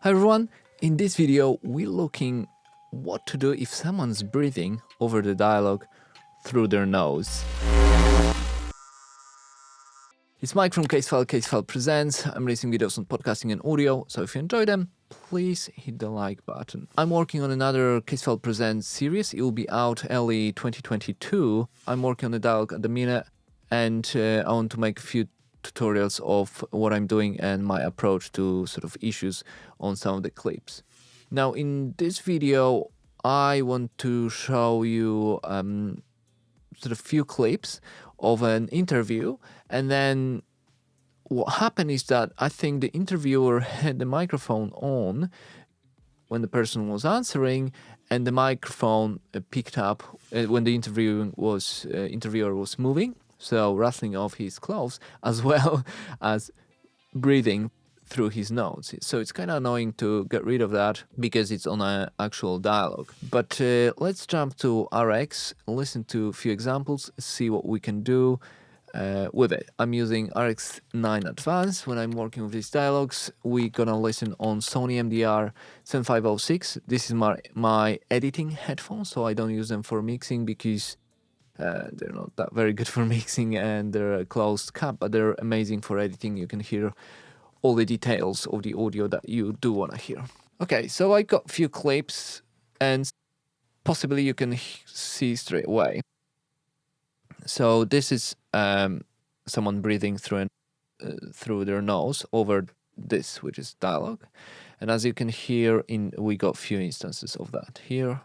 Hi everyone, in this video we're looking what to do if someone's breathing over the dialogue through their nose. It's Mike from Casefile Presents. I'm releasing videos on podcasting and audio, so if you enjoy them, please hit the like button. I'm working on another Casefile Presents series. It will be out early 2022. I'm working on the dialogue at the minute, and I want to make a few tutorials of what I'm doing and my approach to sort of issues on some of the clips. Now in this video I want to show you sort of few clips of an interview, and then what happened is that I think the interviewer had the microphone on when the person was answering, and the microphone picked up when the interviewer was moving, so rustling off his clothes as well as breathing through his nose. So it's kind of annoying to get rid of that because it's on an actual dialogue. But let's jump to RX, listen to a few examples, see what we can do with it. I'm using RX9 Advanced when I'm working with these dialogues. We're gonna listen on Sony MDR 7506. This is my editing headphones, so I don't use them for mixing because they're not that very good for mixing, and they're a closed cap, but they're amazing for editing. You can hear all the details of the audio that you do want to hear. Okay, so I got a few clips, and possibly you can see straight away. So this is someone breathing through their nose over this, which is dialogue. And as you can hear, we got a few instances of that here.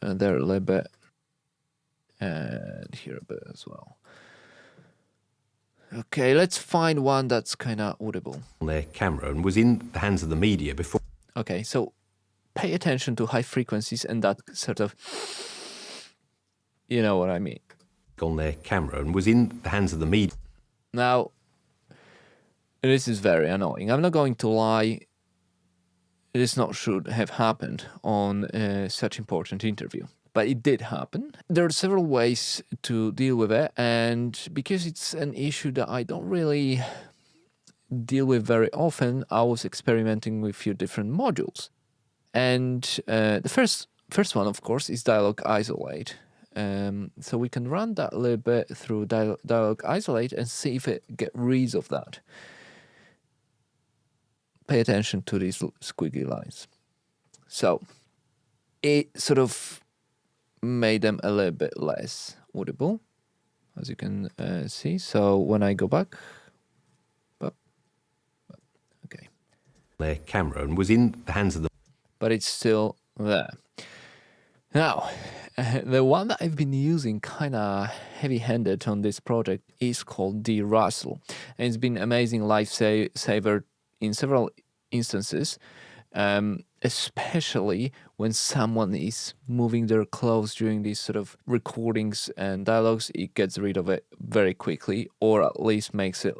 And there a little bit, and here a bit as well. Okay, let's find one that's kind of audible. On their camera and was in the hands of the media before. Okay, so pay attention to high frequencies and that sort of, you know what I mean. On their camera and was in the hands of the media. Now, this is very annoying. I'm not going to lie. This not should have happened on such important interview, but it did happen. There are several ways to deal with it, and because it's an issue that I don't really deal with very often, I was experimenting with a few different modules. And the first one, of course, is Dialogue Isolate. So we can run that a little bit through Dialogue Isolate and see if it gets rid of that. Pay attention to these squiggly lines. So it sort of made them a little bit less audible, as you can see. So when I go back, okay. Their camera and was in the hands of the. But it's still there. Now, the one that I've been using kind of heavy-handed on this project is called De-rustle, and it's been amazing lifesaver in several instances, especially when someone is moving their clothes during these sort of recordings and dialogues. It gets rid of it very quickly, or at least makes it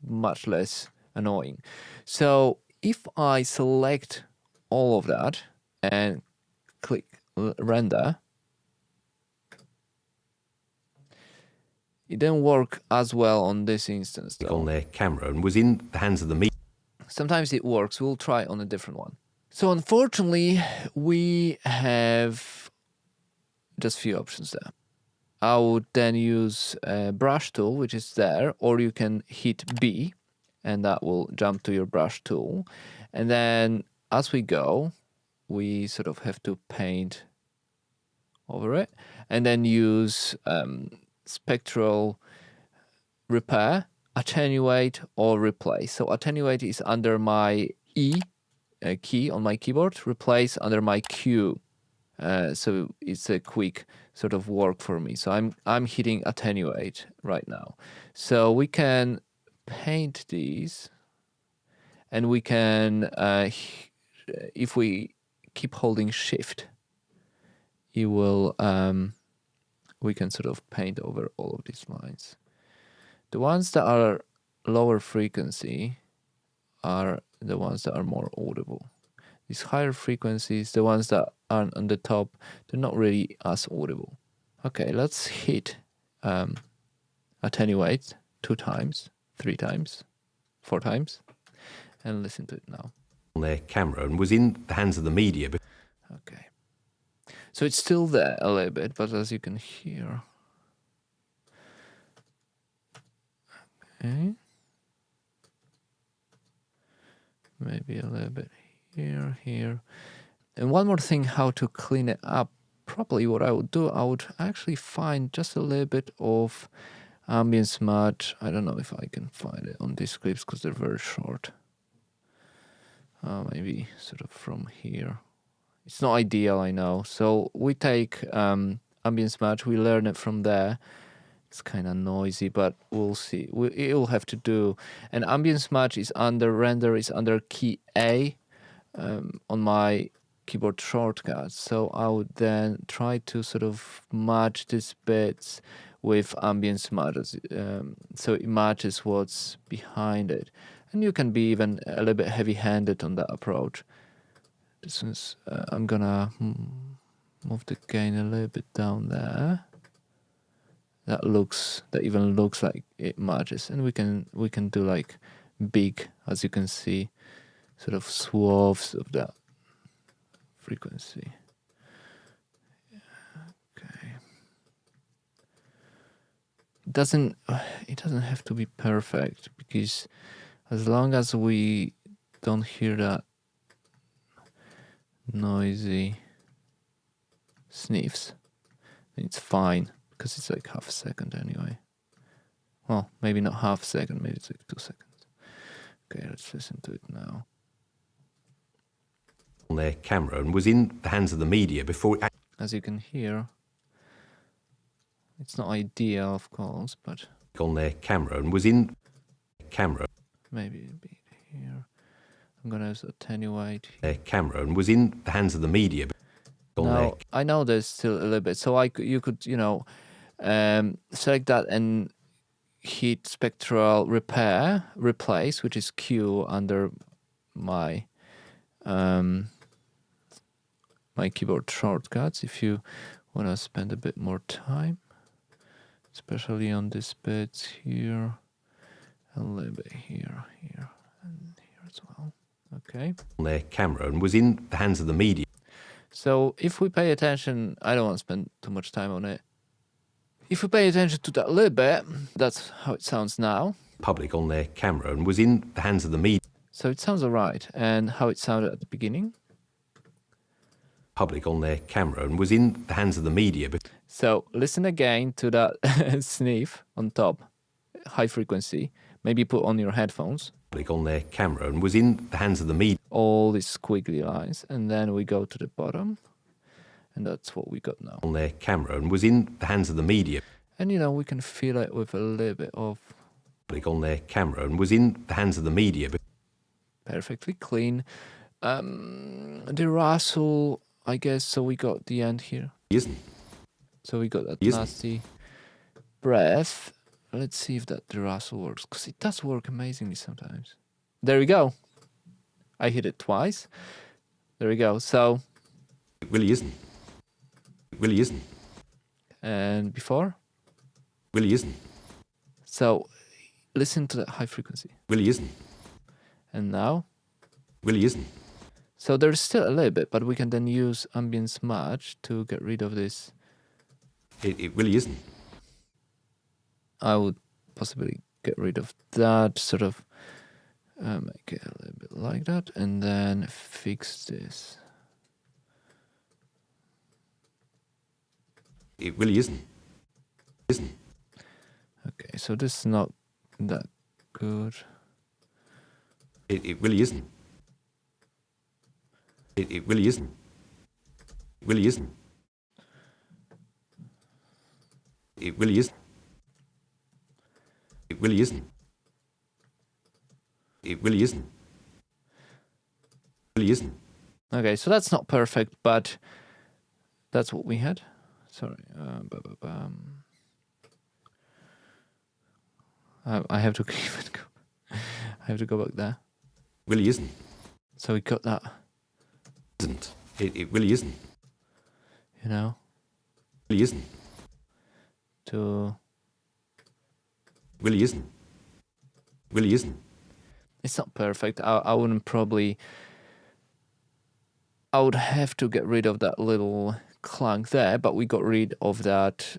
much less annoying. So if I select all of that and click render, it didn't work as well on this instance though. On their camera and was in the hands of the media. Sometimes it works. We'll try on a different one. So unfortunately, we have just a few options there. I would then use a brush tool, which is there, or you can hit B, and that will jump to your brush tool. And then as we go, we sort of have to paint over it, and then use spectral repair, attenuate, or replace. So attenuate is under my E key on my keyboard, replace under my Q. So it's a quick sort of work for me. So I'm hitting attenuate right now. So we can paint these, and we can, if we keep holding Shift, it will, we can sort of paint over all of these lines. The ones that are lower frequency are the ones that are more audible. These higher frequencies, the ones that are on the top, they're not really as audible. Okay, let's hit attenuate 2 times, 3 times, 4 times. And listen to it now. On their camera and was in the hands of the media. Okay. So it's still there a little bit, but as you can hear. Okay. Maybe a little bit here. And one more thing, how to clean it up properly. What I would do, I would actually find just a little bit of Ambience Match. I don't know if I can find it on these clips because they're very short. Maybe sort of from here. It's not ideal, I know. So we take Ambience Match, we learn it from there. It's kind of noisy, but we'll see. It will have to do. And Ambience Match is under render, is under key A on my keyboard shortcut. So I would then try to sort of match these bits with Ambience Match, so it matches what's behind it. And you can be even a little bit heavy-handed on that approach. This is, I'm gonna move the gain a little bit down there. That even looks like it matches, and we can do like big, as you can see, sort of swaths of that frequency. Okay. It doesn't have to be perfect, because as long as we don't hear that noisy sniffs, it's fine, because it's like half a second anyway. Well, maybe not half a second, maybe it's like 2 seconds. Okay, let's listen to it now. On their camera and was in the hands of the media before it As you can hear, it's not ideal, of course, but on their camera and was in camera. maybe a bit here. I'm gonna attenuate. Their camera and was in the hands of the media. Now, I know there's still a little bit, so you could, select that and hit spectral replace, which is Q under my my keyboard shortcuts. If you want to spend a bit more time, especially on these bits here, a little bit here, and here as well. Okay. On their camera and was in the hands of the media. So if we pay attention, I don't want to spend too much time on it. If we pay attention to that a little bit, that's how it sounds now. Public on their camera and was in the hands of the media. So it sounds all right. And how it sounded at the beginning. Public on their camera and was in the hands of the media. So listen again to that sniff on top, high frequency. Maybe put on your headphones. Public on their camera and was in the hands of the media. All these squiggly lines. And then we go to the bottom. And that's what we got now. On their camera and was in the hands of the media. And we can feel it with a little bit of... Public on their camera and was in the hands of the media. Perfectly clean. De-rustle, I guess, so we got the end here. Isn't. So we got that nasty breath. Let's see if that de-rustle works, because it does work amazingly sometimes. There we go. I hit it twice. There we go. So... It really isn't. It really isn't. And before? Really isn't. So listen to that high frequency. Really isn't. And now? Really isn't. So there's still a little bit, but we can then use Ambience Match to get rid of this. It really isn't. I would possibly get rid of that, sort of make it a little bit like that, and then fix this. It really isn't. Isn't. Okay, so this is not that good. It really isn't. It really isn't. It really isn't. It really isn't. It really isn't. It really isn't. It really isn't. Okay, so that's not perfect, but that's what we had. Sorry. I have to keep it. I have to go back there. Really isn't. So we got that. Isn't. It really isn't. Really isn't. To really isn't. Really isn't. It's not perfect. I wouldn't probably. I would have to get rid of that little clunk there, but we got rid of that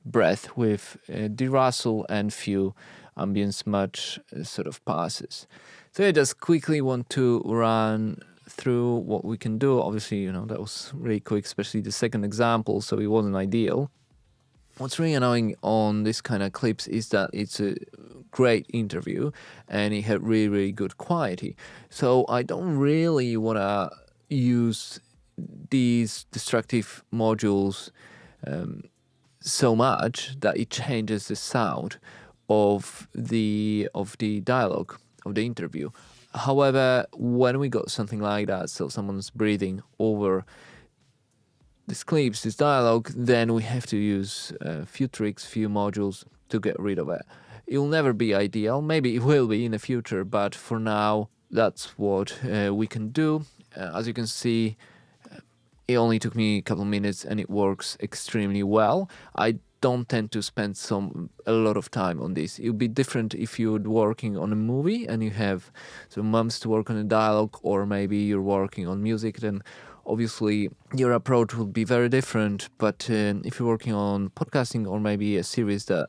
breath with De-rustle and few Ambience Match sort of passes. So I just quickly want to run through what we can do. Obviously, that was really quick, especially the second example, so it wasn't ideal. What's really annoying on this kind of clips is that it's a great interview and it had really, really good quality. So I don't really want to use these destructive modules so much that it changes the sound of the dialogue of the interview. However, when we got something like that, so someone's breathing over these clips, this dialogue, then we have to use a few tricks, few modules to get rid of it. It will never be ideal. Maybe it will be in the future, but for now, that's what we can do. As you can see, it only took me a couple of minutes and it works extremely well. I don't tend to spend a lot of time on this. It would be different if you're working on a movie and you have some months to work on a dialogue, or maybe you're working on music, then obviously your approach will be very different. But if you're working on podcasting or maybe a series that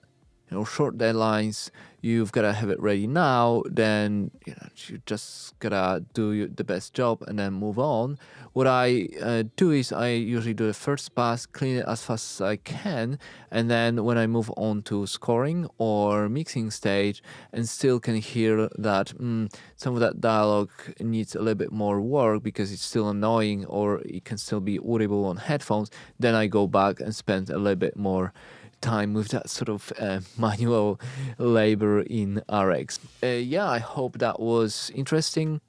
short deadlines, you've got to have it ready now, then you just gotta do the best job and then move on. What I do is I usually do the first pass, clean it as fast as I can, and then when I move on to scoring or mixing stage and still can hear that some of that dialogue needs a little bit more work because it's still annoying or it can still be audible on headphones, then I go back and spend a little bit more time with that sort of manual labor in RX. I hope that was interesting.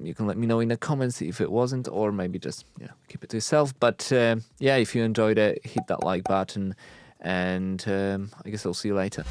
You can let me know in the comments if it wasn't, or maybe just keep it to yourself. But if you enjoyed it, hit that like button, and I guess I'll see you later.